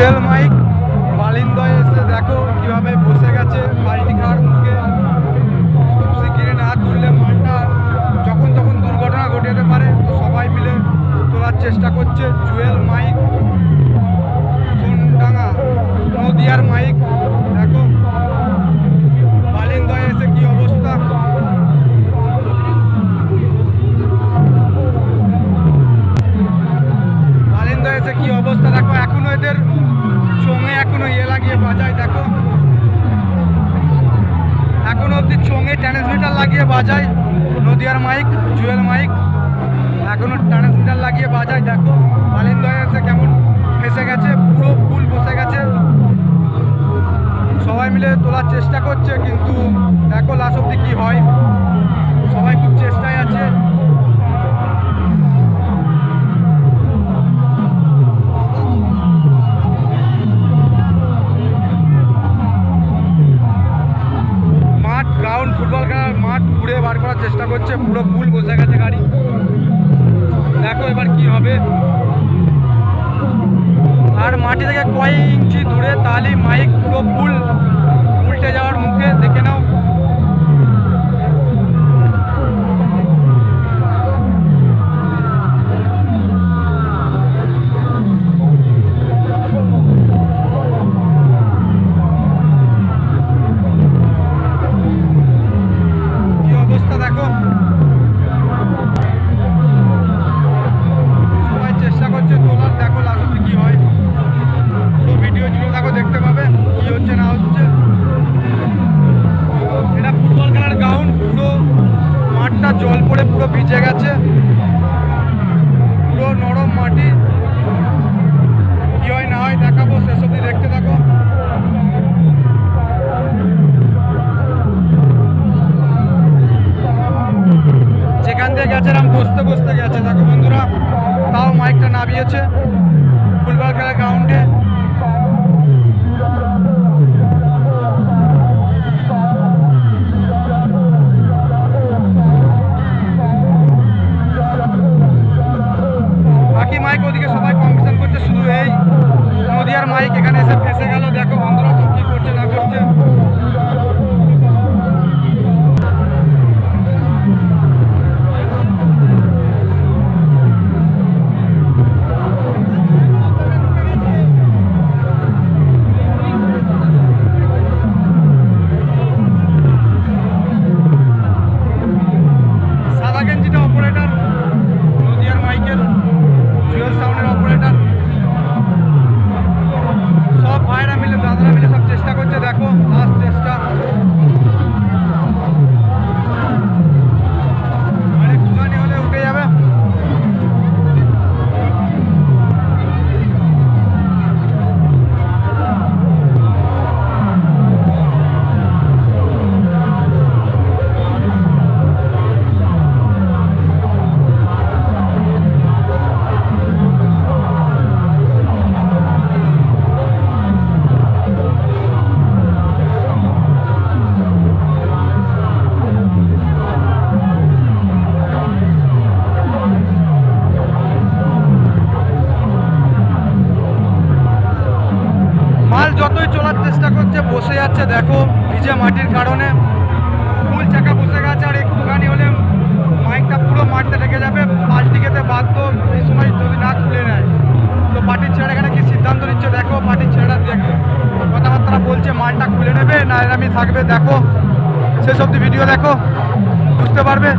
Jewel mic বালিন্দয়ে এসে দেখো কীভাবে বসে গেছে বালতি খাওয়ার মুখে। খুব শিগগিরই না তুললে মালটা যখন তখন দুর্ঘটনা ঘটে যেতে পারে, তো সবাই মিলে তোলার চেষ্টা করছে। জুয়েল মাইক সোনডাঙ্গা নদিয়ার মাইক দেখো বালিন্দয়ে এসে কী অবস্থা। বালিন্দয়ে এসে কী অবস্থা দেখো, এখনো এদের চোঙে এখনো লাগিয়ে বাজায় দেখো, এখনো অব্দি চোঙে ট্রান্সমিটার লাগিয়ে বাজায়। নদিয়ার মাইক জুয়েল মাইক এখনো ট্রান্সমিটার লাগিয়ে বাজায় দেখো। বালিন্দয়ে এসে কেমন ফেসে গেছে, পুরো ফুল বসে গেছে। সবাই মিলে তোলার চেষ্টা করছে, কিন্তু দেখো লাস্ট অব্দি কী হয়। সবাই খুব চেষ্টায় আছে। গ্রাউন্ড ফুটবল খেলার মাঠ ঘুরে বার করার চেষ্টা করছে, পুরো ফুল বসে গেছে গাড়ি। দেখো এবার কি হবে। আর মাটি থেকে কয়েক ইঞ্চি দূরে তাহলে মাইক পুরো ফুল উল্টে যাওয়ার মুখে, দেখে নাও। দেখো সবাই চেষ্টা করছে তোলার, দেখো লাস্ট কি হয়। পুরো ভিডিও জুড়ে দেখো, দেখতে পাবে কি হচ্ছে না হচ্ছে। এটা ফুটবল খেলার গ্রাউন্ড, পুরো মাঠটা জল পড়ে পুরো ভিজে গেছে, পুরো নরম মাটি। কি হয় না হয় দেখাবো, শেষ অবধি দেখতে থাকো। যেখান দিয়ে গেছিলাম বসতে বসতে গেছে দেখো বন্ধুরা, তাও মাইকটা নামিয়েছে ফুটবল খেলার গ্রাউন্ডে। বাকি মাইক ওদিকে সবাই কম্পিটিশন করছে, শুধু এই নদিয়ার মাইক এখানে এসে ফেসে গেল। দেখো বন্ধুরা সব কি করছে না করছে। অপারেটর নদিয়ার মাইকেল, জুয়েল সাউন্ডের অপারেটর, সব ভাইরা মিলে দাদারা মিলে সব চেষ্টা করছে। দেখো লাস্ট চেষ্টা, আরেকটুখানি হলে উঠে যাবে। মাল যতই চলার চেষ্টা করছে বসে যাচ্ছে দেখো, ভিজে মাটির কারণে ফুল চাকা বসে গেছে। আর একটুখানি হলে মাইকটা পুরো মাঠটা ঢেকে যাবে। পাল্টি খেতে বাধ্য এই সময় যদি না খুলে নেয়। তো পার্টির ছেড়ে এখানে কি সিদ্ধান্ত নিচ্ছে দেখো, পার্টির ছেড়া দেখো কথাবার্তা বলছে, মালটা খুলে নেবে না এরামি থাকবে। দেখো শেষ অবধি ভিডিও দেখো, বুঝতে পারবে।